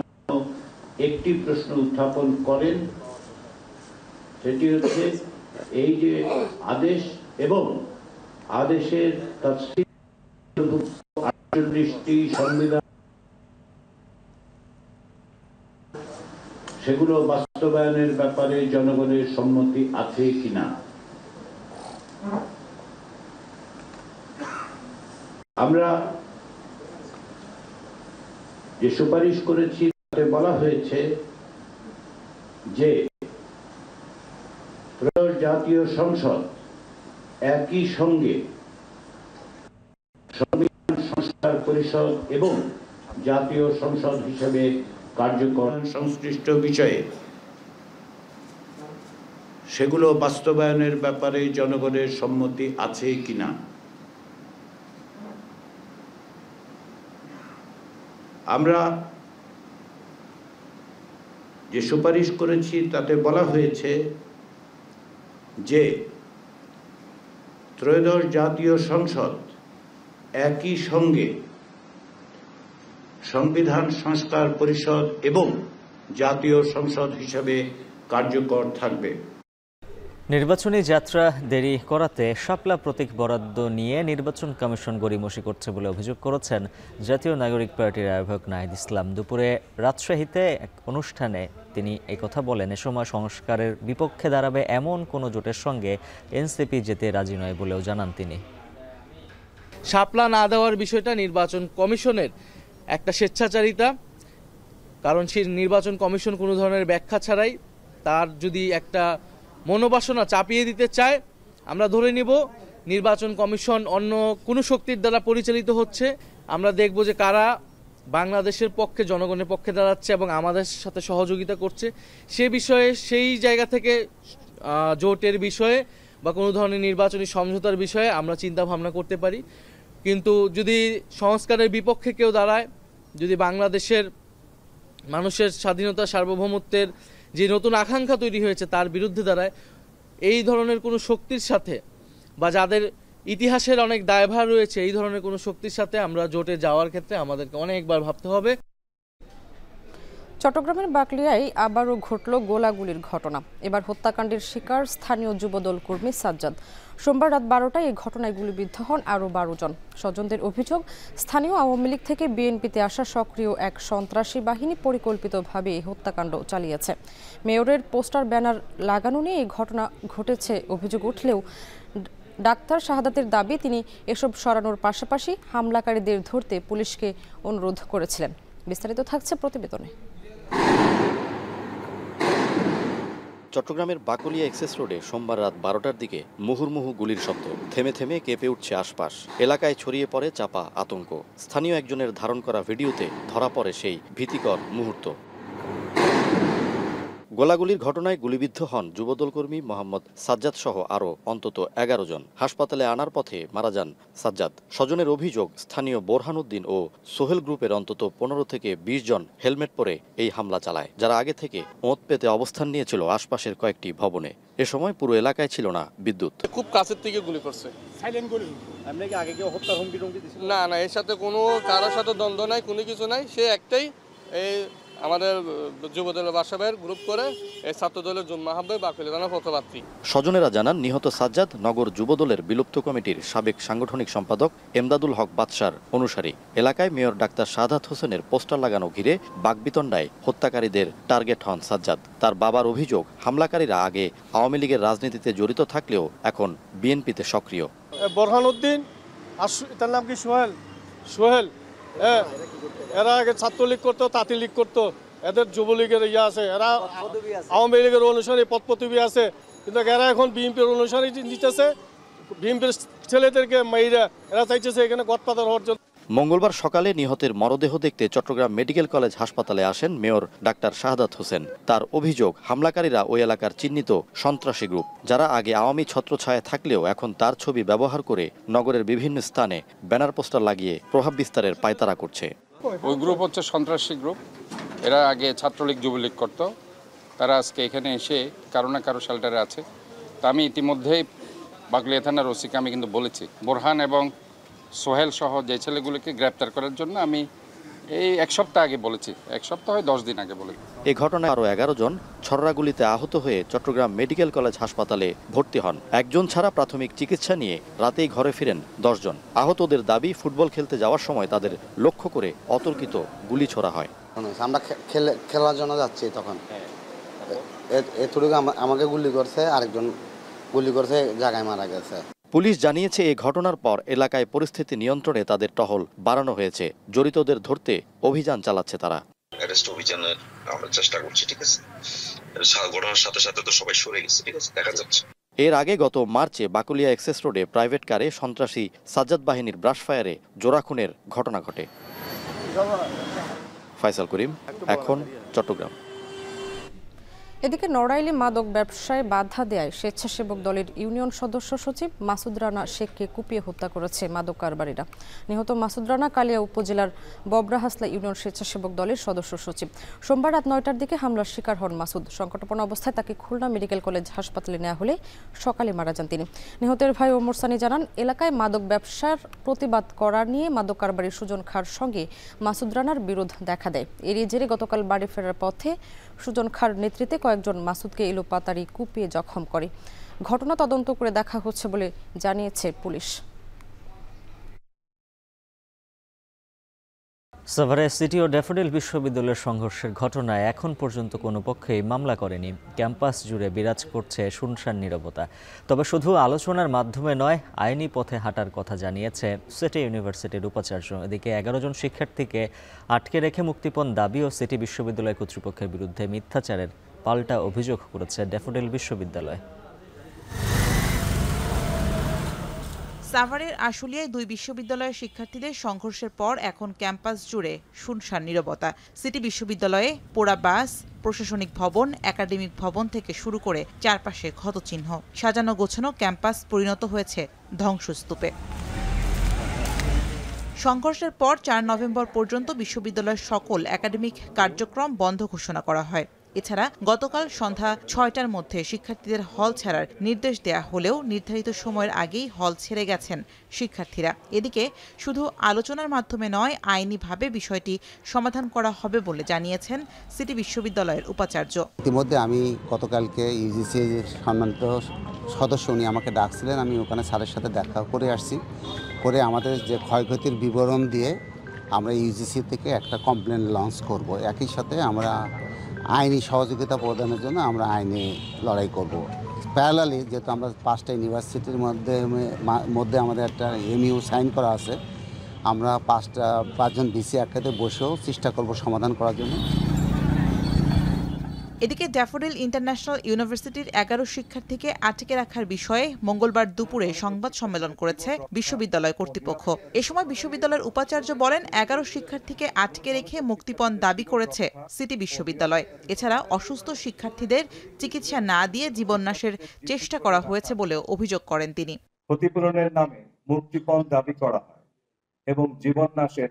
একটি প্রশ্ন উত্থাপন করেন, সেটি হচ্ছে এই যে আদেশ এবং আদেশের তাফসীর 48টি সংবিধান সেগুলো বাস্তবায়নের ব্যাপারে জনগণের সম্মতি আছে কিনা। আমরা যে সুপারিশ করেছি তাতে বলা হয়েছে যে ত্রয়োদশ জাতীয় সংসদ একই সঙ্গে সংবিধান সংস্কার পরিষদ এবং জাতীয় সংসদ হিসেবে কার্যকর সংশ্লিষ্ট বিষয়ে সেগুলো বাস্তবায়নের ব্যাপারে জনগণের সম্মতি আছে কিনা আমরা যে সুপারিশ করেছি তাতে বলা হয়েছে যে ত্রয়োদশ জাতীয় সংসদ একই সঙ্গে সংবিধান সংস্কার পরিষদ এবং জাতীয় সংসদ হিসেবে কার্যকর থাকবে। নির্বাচনী যাত্রা দেরি করাতে শাপলা প্রতীক বরাদ্দ নিয়ে নির্বাচন কমিশন গড়িমসি করছে বলে অভিযোগ করেছেন জাতীয় নাগরিক পার্টির আহ্বায়ক নাহিদ ইসলাম। দুপুরে রাজশাহীতে এক অনুষ্ঠানে তিনি এই কথা বলেন। এ সময় সংস্কারের বিপক্ষে দাঁড়াবে এমন কোনো জোটের সঙ্গে এনসিপি যেতে রাজি নয় বলেও জানান তিনি। শাপলা না দেওয়ার বিষয়টা নির্বাচন কমিশনের একটা স্বেচ্ছাচারিতা, কারণ সেই নির্বাচন কমিশন কোনো ধরনের ব্যাখ্যা ছাড়াই তার যদি একটা মনোবাসনা চাপিয়ে দিতে চায়, আমরা ধরে নিব নির্বাচন কমিশন অন্য কোনো শক্তির দ্বারা পরিচালিত হচ্ছে। আমরা দেখব যে কারা বাংলাদেশের পক্ষে, জনগণের পক্ষে দাঁড়াচ্ছে এবং আমাদের সাথে সহযোগিতা করছে। সে বিষয়ে, সেই জায়গা থেকে জোটের বিষয়ে বা কোনো ধরনের নির্বাচনী সমঝোতার বিষয়ে আমরা চিন্তা ভাবনা করতে পারি। কিন্তু যদি সংস্কারের বিপক্ষে কেউ দাঁড়ায়, যদি বাংলাদেশের মানুষের স্বাধীনতা, সার্বভৌমত্বের যে নতুন আকাঙ্ক্ষা তৈরি হয়েছে তার বিরুদ্ধে দাঁড়ায়, এই ধরনের কোনো শক্তির সাথে বা যাদের ইতিহাসের অনেক দায়ভার রয়েছে, এই ধরনের কোনো শক্তির সাথে আমরা জোটে যাওয়ার ক্ষেত্রে আমাদেরকে অনেকবার ভাবতে হবে। চট্টগ্রামের বাকলিয়ায় আবারও ঘটল গোলাগুলির ঘটনা। এবার হত্যাকাণ্ডের শিকার স্থানীয় যুবদল কর্মী সাজ্জাদ। সোমবার রাত 12টায় এই ঘটনায় গুলিবিদ্ধ হন আরও 12 জন। স্বজনদের অভিযোগ, স্থানীয় আওয়ামী লীগ থেকে বিএনপিতে আসা সক্রিয় এক সন্ত্রাসী বাহিনী পরিকল্পিতভাবে এই হত্যাকাণ্ড চালিয়েছে। মেয়রের পোস্টার ব্যানার লাগানো নিয়ে এই ঘটনা ঘটেছে অভিযোগ উঠলেও ডাক্তার শাহাদাতের দাবি, তিনি এসব সরানোর পাশাপাশি হামলাকারীদের ধরতে পুলিশকে অনুরোধ করেছিলেন। বিস্তারিত থাকছে প্রতিবেদনে। চট্টগ্রামের বাকলিয়া এক্সেস রোডে সোমবার রাত 12টার দিকে মুহুর্মুহু গুলির শব্দ। থেমে থেমে কেঁপে উঠছে আশপাশ। এলাকায় ছড়িয়ে পড়ে চাপা আতঙ্ক। স্থানীয় একজনের ধারণ করা ভিডিওতে ধরা পড়ে সেই ভীতিকর মুহূর্ত। গোলাগুলির ঘটনায় গুলিবিদ্ধ হন যুবদল কর্মী মোহাম্মদ সাজ্জাদ সহ আরও অন্তত 11 জন। হাসপাতালে আনার পথে মারা যান সাজ্জাদ। স্বজনের অভিযোগ, স্থানীয় বোরহানুদ্দিন ও সোহেল গ্রুপের অন্তত 15 থেকে 20 জন হেলমেট পরে এই হামলা চালায়, যারা আগে থেকে ওঁত পেতে অবস্থান নিয়েছিল আশপাশের কয়েকটি ভবনে। এ সময় পুরো এলাকায় ছিল না বিদ্যুৎ। খুব কাছের থেকে গুলি করছে। সাইলেন্ট গুলি। আপনি কি আগে কেউ হত্যা হুমকি টুমকি দিয়েছিল? না না, এর সাথে কোনো কারোর সাথে দ্বন্দ্ব নাই, কোনো কিছু নাই। সে একটাই, এই আমাদের যুবদলের বাসাবের গ্রুপ করে এই ছাত্রদলের জুম্মা হাব্বে বাকলিয়া থানার পথপ্রার্থী। স্বজনেরা জানান, নিহত সাজ্জাদ নগর যুবদলের বিলুপ্ত কমিটির সাবেক সাংগঠনিক সম্পাদক এমদাদুল হক বাদশার অনুসারী। এলাকায় মেয়র ডাক্তার শাহাদাত হোসেনের পোস্টার লাগানো ঘিরে বাকবিতণ্ডায় হত্যাকারীদের টার্গেট হন সাজ্জাদ। তার বাবার অভিযোগ, হামলাকারীরা আগে আওয়ামী লীগের রাজনীতিতে জড়িত থাকলেও এখন বিএনপিতে সক্রিয়। বোরহানুদ্দিন, তার নাম কি সোহেল, এরা আগে ছাত্রলীগ করতো, তাঁতি লীগ করতো, এদের যুবলীগের ইয়ে আছে, এরা আওয়ামী লীগের অনুসারী পদপদবী আছে, কিন্তু এরা এখন বিএনপির অনুসারী নিতেছে। বিএনপির ছেলেদেরকে মাইরা এরা চাইতেছে এখানে গদপাতার হওয়ার জন্য। মঙ্গলবার সকালে নিহতের মরদেহ দেখতে চট্টগ্রাম মেডিকেল কলেজ হাসপাতালে আসেন মেয়র ডাক্তার শাহাদাত হোসেন। তার অভিযোগ, হামলাকারীরা ওই এলাকার চিহ্নিত সন্ত্রাসী গ্রুপ, যারা আগে আওয়ামী ছত্রছায়া থাকলেও এখন তার ছবি ব্যবহার করে নগরের বিভিন্ন স্থানে ব্যানার পোস্টার লাগিয়ে প্রভাব বিস্তারের পায়তারা করছে। ওই গ্রুপ হচ্ছে সন্ত্রাসী গ্রুপ। এরা আগে ছাত্রলীগ যুবলীগ করত, তারা আজকে এখানে এসে কারো না কারো শেল্টারে আছে। তা আমি ইতিমধ্যেই বাকলিয়া থানার ওসিকে আমি কিন্তু বলেছি, বোরহান এবং সোহেল সহ যে ছেলেগুলোকে গ্রেপ্তার করার জন্য আমি এই 1 সপ্তাহ আগে বলেছি, 1 সপ্তাহ 10 দিন আগে বলেছি। এই ঘটনায় আরও 11 জন ছররাগুলিতে আহত হয়ে চট্টগ্রাম মেডিকেল কলেজ হাসপাতালে ভর্তি হন। একজন ছাড়া প্রাথমিক চিকিৎসা নিয়ে রাতেই ঘরে ফিরেন 10 জন। আহতদের দাবি, ফুটবল খেলতে যাওয়ার সময় তাদের লক্ষ্য করে অতর্কিত গুলি ছোড়া হয়। আমরা খেলার জন্য যাচ্ছি, তখন এতটুকু আমাকে গুলি করছে, আরেকজন গুলি করছে, জায়গায় মারা গেছে। পুলিশ জানিয়েছে, এই ঘটনার পর এলাকায় পরিস্থিতি নিয়ন্ত্রণে তাদের টহল বাড়ানো হয়েছে। জড়িতদের ধরতে অভিযান চালাচ্ছে তারা। অ্যারেস্ট অভিযানের আমরা চেষ্টা করছি, ঠিক আছে। ঘটনার সাথে সাথে তো সবাই সরে গেছে, ঠিক আছে, দেখা যাচ্ছে। এর আগে গত মার্চে বাকুলিয়া এক্সেস রোডে প্রাইভেট কারে সন্ত্রাসী সাজ্জাদ বাহিনীর ব্রাশ ফায়ারে জোড়া খুনের ঘটনা ঘটে। ফয়সাল করিম, এখন চট্টগ্রাম। এদিকে নড়াইলে মাদক ব্যবসায় বাধা দেয় স্বেচ্ছাসেবক দলের ইউনিয়ন সদস্য সচিব মাসুদ রানা শেখকে কুপিয়ে হত্যা করেছে মাদক কারবারিরা। নিহত মাসুদ রানা কালিয়া উপজেলার ববরাহাসলা ইউনিয়ন স্বেচ্ছাসেবক দলের সদস্য সচিব। সোমবার রাত 9টার দিকে হামলার শিকার হন মাসুদ। সংকটাপন্ন অবস্থায় তাকে খুলনা মেডিকেল কলেজ হাসপাতালে নেওয়া হলে সকালে মারা যান তিনি। নিহতের ভাই ওমর সানি জানান, এলাকায় মাদক ব্যবসার প্রতিবাদ করা নিয়ে মাদক কারবারি সুজন খাঁর সঙ্গে মাসুদ রানার বিরোধ দেখা দেয়। এরই জেরে গতকাল বাড়ি ফেরার পথে সুজন খাঁর নেতৃত্বে কয়েকজন মাসুদকে এলোপাতাড়ি কুপিয়ে জখম করে। ঘটনা তদন্ত করে দেখা হচ্ছে বলে জানিয়েছে পুলিশ। সাভারে সিটি ও ড্যাফোডিল বিশ্ববিদ্যালয়ের সংঘর্ষের ঘটনায় এখন পর্যন্ত কোনো পক্ষেই মামলা করেনি। ক্যাম্পাস জুড়ে বিরাজ করছে শুনশান নীরবতা। তবে শুধু আলোচনার মাধ্যমে নয়, আইনি পথে হাঁটার কথা জানিয়েছে সিটি ইউনিভার্সিটির উপাচার্য। এদিকে 11 জন শিক্ষার্থীকে আটকে রেখে মুক্তিপণ দাবি ও সিটি বিশ্ববিদ্যালয় কর্তৃপক্ষের বিরুদ্ধে মিথ্যাচারের পাল্টা অভিযোগ করেছে ড্যাফোডিল বিশ্ববিদ্যালয়। সাভারের আশুলিয়ায় 2 বিশ্ববিদ্যালয়ের শিক্ষার্থীদের সংঘর্ষের পর এখন ক্যাম্পাস জুড়ে শুনশান নীরবতা। সিটি বিশ্ববিদ্যালয়ে পোড়া বাস, প্রশাসনিক ভবন, একাডেমিক ভবন থেকে শুরু করে চারপাশে ক্ষতচিহ্ন। সাজানো গোছানো ক্যাম্পাস পরিণত হয়েছে ধ্বংসস্তূপে। সংঘর্ষের পর 4 নভেম্বর পর্যন্ত বিশ্ববিদ্যালয়ের সকল একাডেমিক কার্যক্রম বন্ধ ঘোষণা করা হয়। এছাড়া গতকাল সন্ধ্যা 6টার মধ্যে শিক্ষার্থীদের হল ছাড়ার নির্দেশ দেয়া হলেও নির্ধারিত সময়ের আগেই হল ছেড়ে গেছেন শিক্ষার্থীরা। এদিকে শুধু আলোচনার মাধ্যমে নয়, আইনিভাবে বিষয়টি সমাধান করা হবে বলে জানিয়েছেন সিটি বিশ্ববিদ্যালয়ের উপাচার্য। ইতিমধ্যে আমি গতকালকে ইউজিসি সম্মানিত সদস্য উনি আমাকে ডাকছিলেন, আমি ওখানে স্যারের সাথে দেখা করে আসছি। করে আমাদের যে ক্ষয়ক্ষতির বিবরণ দিয়ে আমরা ইউজিসি থেকে একটা কমপ্লেন লঞ্চ করব। একই সাথে আমরা আইনি সহযোগিতা প্রদানের জন্য আমরা আইনি লড়াই করব। প্যারালালি যেহেতু আমরা 5টা ইউনিভার্সিটির মধ্যে আমাদের একটা এমইউ সাইন করা আছে, আমরা 5জন ভিসি একসাথে বসেও চেষ্টা করব সমাধান করার জন্য। এদিকে ড্যাফোডিল ইন্টারন্যাশনাল ইউনিভার্সিটির 11 শিক্ষার্থীকে আটকে রাখার বিষয়ে মঙ্গলবার দুপুরে সংবাদ সম্মেলন করেছে বিশ্ববিদ্যালয় কর্তৃপক্ষ। এ সময় বিশ্ববিদ্যালয়ের উপাচার্য বলেন, 11 শিক্ষার্থীকে আটকে রেখে মুক্তিপণ দাবি করেছে সিটি বিশ্ববিদ্যালয়। এছাড়া অসুস্থ শিক্ষার্থীদের চিকিৎসা না দিয়ে জীবননাশের চেষ্টা করা হয়েছে বলেও অভিযোগ করেন তিনি। ক্ষতিপূরণের নামে মুক্তিপণ দাবি করা হয় এবং জীবননাশের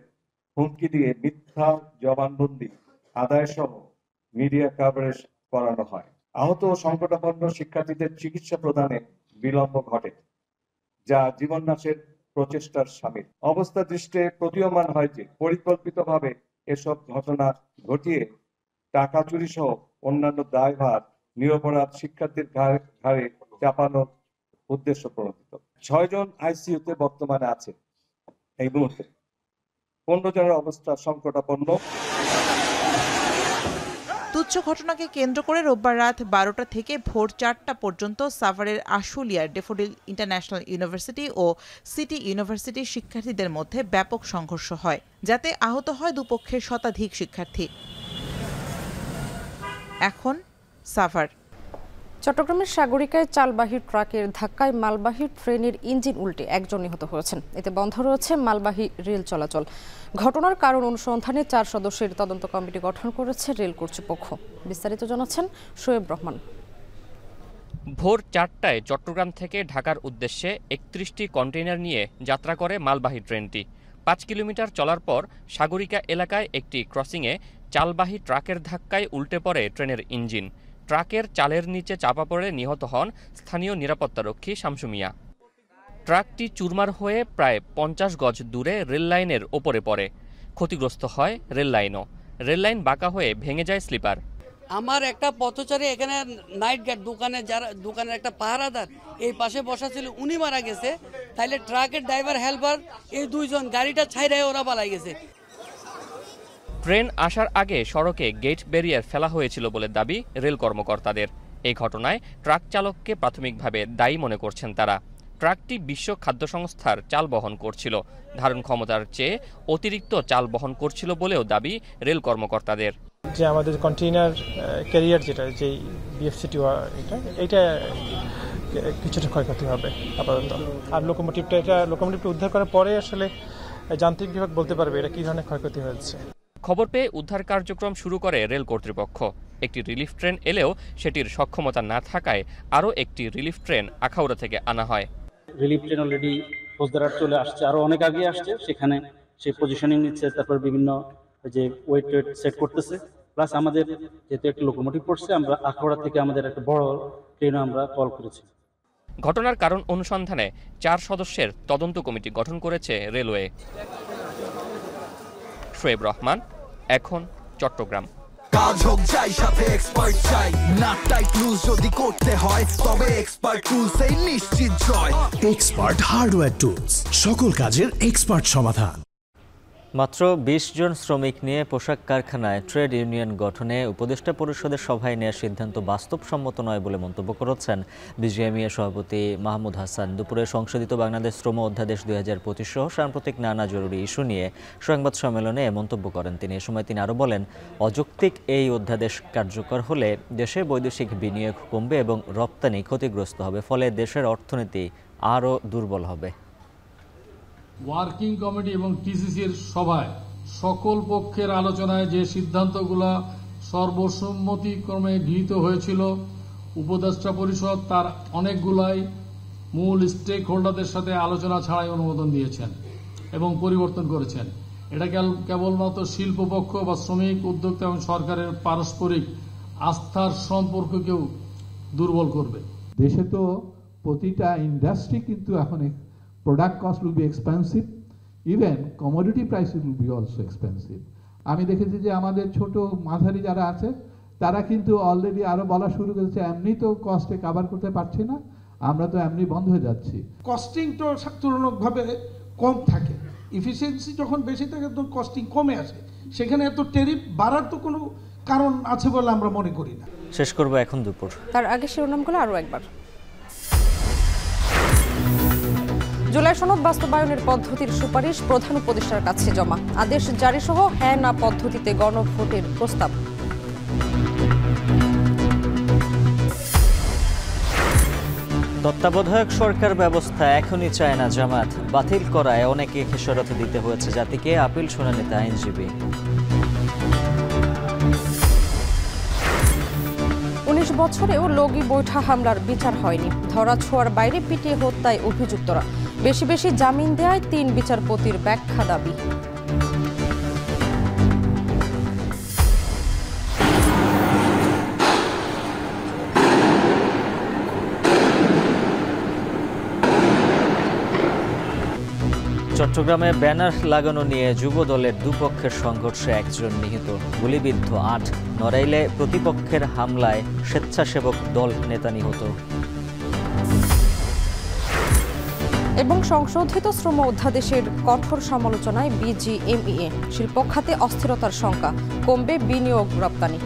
হুমকি দিয়ে মিথ্যা জবানবন্দি আদায় সহ মিডিয়া কভারেজ করানো হয়। আহত ও সংকটাপন্ন শিক্ষার্থীদের চিকিৎসা প্রদানে বিলম্ব ঘটে, যা জীবননাশের প্রচেষ্টার শামিল। অবস্থা দৃষ্টে প্রতীয়মান হয় যে পরিকল্পিতভাবে এসব ঘটনা ঘটিয়ে টাকা চুরি সহ অন্যান্য দায়ভার নিরপরাধ শিক্ষার্থীর ঘাড়ে চাপানোর উদ্দেশ্য প্রণোদিত। 6 জন আইসিইউতে বর্তমানে আছে। এই মুহূর্তে 15 জনের অবস্থা সংকটাপন্ন। তুচ্ছ ঘটনাকে কেন্দ্র করে রোববার রাত 12টা থেকে ভোর 4টা পর্যন্ত সাভারের আশুলিয়ার ড্যাফোডিল ইন্টারন্যাশনাল ইউনিভার্সিটি ও সিটি ইউনিভার্সিটির শিক্ষার্থীদের মধ্যে ব্যাপক সংঘর্ষ হয়, যাতে আহত হয় দুপক্ষের শতাধিক শিক্ষার্থী। এখন সাভার। চট্টগ্রামের সাগরিকায় চালবাহী ট্রাকের ধাক্কায় মালবাহী ট্রেনের ইঞ্জিন উল্টে 1 জন নিহত হয়েছেন। এতে বন্ধ রয়েছে মালবাহী রেল চলাচল। ঘটনার কারণ অনুসন্ধানে 4 সদস্যের তদন্ত কমিটি গঠন করেছে রেল কর্তৃপক্ষ। বিস্তারিত জানাচ্ছেন শোয়েব রহমান। ভোর 4টায় চট্টগ্রাম থেকে ঢাকার উদ্দেশ্যে 31টি কন্টেইনার নিয়ে যাত্রা করে মালবাহী ট্রেনটি। 5 কিলোমিটার চলার পর সাগরিকা এলাকায় একটি ক্রসিংয়ে চালবাহী ট্রাকের ধাক্কায় উল্টে পড়ে ট্রেনের ইঞ্জিন। ট্রাকের চালের নিচে চাপা পড়ে নিহত হন স্থানীয় নিরাপত্তারক্ষী শামসু মিয়া। ট্রাকটি চুরমার হয়ে প্রায় 50 গজ দূরে রেললাইনের ওপরে পড়ে। ক্ষতিগ্রস্ত হয় রেললাইনও। রেললাইন বাঁকা হয়ে ভেঙে যায় স্লিপার। আমার একটা পথচারী এখানে নাইট গার্ড দোকানের একটা পাহারাদার এই পাশে বসা ছিল, উনি মারা গেছে। তাইলে ট্রাকের ড্রাইভার হেল্পার এই 2 জন গাড়িটা ছাইড়ায় ওরা পালাই গেছে। ট্রেন আসার আগে সড়কে গেট ব্যারিয়ার ফেলা হয়েছিল বলে দাবি রেল কর্মকর্তাদের। এই ঘটনায় ট্রাক চালককে প্রাথমিকভাবে দায়ী মনে করছেন তারা। ট্রাকটি বিশ্ব খাদ্য সংস্থার চাল বহন করছিল। ধারণ ক্ষমতার চেয়ে অতিরিক্ত চাল বহন করছিল বলেও দাবি রেল কর্মকর্তাদের। যে আমাদের কন্টেইনার ক্যারিয়ার যেটা যে বিএফসিটি এটা কিছুটা ক্ষয়ক্ষতি হবে আপাতত। আর লোকোমোটিভটা উদ্ধার করার পরে আসলে যান্ত্রিক বিভাগ বলতে পারবে এটা কি ধরনের ক্ষয়ক্ষতি হয়েছে। খবর পেয়ে উদ্ধার কার্যক্রম শুরু করে রেল কর্তৃপক্ষ। একটি রিলিফ ট্রেন এলেও সেটির সক্ষমতা না থাকায় আরও একটি রিলিফ ট্রেন আখাউড়া থেকে আনা হয়। রিলিফ ট্রেন অলরেডি ফৌজদারহাট চলে আসছে, আরও অনেক আগে আসছে, সেখানে সে পজিশনিং নিচ্ছে, তারপর বিভিন্ন যে ওয়েট সেট করতেছে। প্লাস আমাদের যেহেতু একটা লোকোমোটিভ পড়ছে, আমরা আখাউড়া থেকে আমাদের একটা বড় ট্রেনও আমরা কল করেছি। ঘটনার কারণ অনুসন্ধানে 4 সদস্যের তদন্ত কমিটি গঠন করেছে রেলওয়ে। শোয়েব রহমান, এখন চট্টগ্রাম। কাজ হোক যাই সাথে এক্সপার্ট চাই, না টাইট লুজ যদি করতে হয় তবে এক্সপার্ট টুলস এই নিশ্চিত জয়। এক্সপার্ট হার্ডওয়্যার টুলস, সকল কাজের এক্সপার্ট সমাধান। মাত্র 20 জন শ্রমিক নিয়ে পোশাক কারখানায় ট্রেড ইউনিয়ন গঠনে উপদেষ্টা পরিষদের সভায় নেওয়ার সিদ্ধান্ত বাস্তবসম্মত নয় বলে মন্তব্য করেছেন বিজিএমইএ সভাপতি মাহমুদ হাসান। দুপুরে সংশোধিত বাংলাদেশ শ্রম অধ্যাদেশ 2025 সহ সাম্প্রতিক নানা জরুরি ইস্যু নিয়ে সংবাদ সম্মেলনে মন্তব্য করেন তিনি। এ সময় তিনি আরও বলেন, অযৌক্তিক এই অধ্যাদেশ কার্যকর হলে দেশে বৈদেশিক বিনিয়োগ কমবে এবং রপ্তানি ক্ষতিগ্রস্ত হবে, ফলে দেশের অর্থনীতি আরও দুর্বল হবে। ওয়ার্কিং কমিটি এবং টিসিসির সভায় সকল পক্ষের আলোচনায় যে সিদ্ধান্তগুলো সর্বসম্মতিক্রমে গৃহীত হয়েছিল, উপদেষ্টা পরিষদ তার অনেকগুলাই মূল স্টেক হোল্ডারদের সাথে আলোচনা ছাড়াই অনুমোদন দিয়েছেন এবং পরিবর্তন করেছেন। এটা কেবলমাত্র শিল্পপক্ষ বা শ্রমিক, উদ্যোক্তা এবং সরকারের পারস্পরিক আস্থার সম্পর্ককেও দুর্বল করবে। দেশে তো প্রতিটা ইন্ডাস্ট্রি কিন্তু এখন product cost will be expensive, even commodity prices will be also expensive. আমি দেখেছি যে আমাদের ছোট মাঝারি যারা আছে তারা কিন্তু অলরেডি আরো বলা শুরু করেছে, এমনি তো কস্টে কভার করতে পারছি না, আমরা তো এমনি বন্ধ হয়ে যাচ্ছি। কস্টিং তো তুলনামূলকভাবে কম থাকে, এফিসিয়েন্সি যখন বেশি থাকে তখন কস্টিং কমে আসে, সেখানে এত ট্যারিফ বাড়ার তো কোনো কারণ আছে বলে আমরা মনে করি না। শেষ করব এখন দুপুর। তার আগে শিরোনামগুলো আরও একবার। জুলাই সনদ বাস্তবায়নের পদ্ধতির সুপারিশ প্রধান উপদেষ্টার কাছে জমা, আদেশ জারি সহ হ্যাঁ না পদ্ধতিতে গণভোটের প্রস্তাব। তত্ত্বাবধায়ক সরকার ব্যবস্থা এখনই চায় না জামাত, বাতিল করায় অনেকে খেসারত দিতে হয়েছে জাতিকে, আপিল শুনানিতে আইনজীবী। 19 বছরেও লগি বৈঠা হামলার বিচার হয়নি, ধরা ছোঁয়ার বাইরে পিটিয়ে হত্যায় অভিযুক্তরা, বেশি বেশি জামিন দেয়ায় 3 বিচারপতির ব্যাখ্যা দাবি। চট্টগ্রামে ব্যানার লাগানো নিয়ে যুব দলের দুপক্ষের সংঘর্ষে 1 জন নিহত, গুলিবিদ্ধ 8। নড়াইলে প্রতিপক্ষের হামলায় স্বেচ্ছাসেবক দল নেতা নিহত। এবং সংশোধিত শ্রম অধ্যাদেশের কঠোর সমালোচনায় বিজিএমইএ, শিল্প খাতে অস্থিরতার শঙ্কা, কমবে বিনিয়োগ রপ্তানি।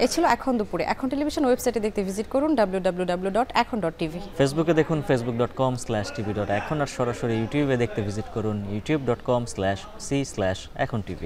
এ ছিল এখন দুপুরে। এখন টেলিভিশন ওয়েবসাইটে দেখতে ভিজিট করুন www.ekhon.tv। ফেসবুকে দেখুন facebook.com/tv.ekhon, আর সরাসরি ইউটিউবে দেখতে ভিজিট করুন youtube.com/c/ekhon tv।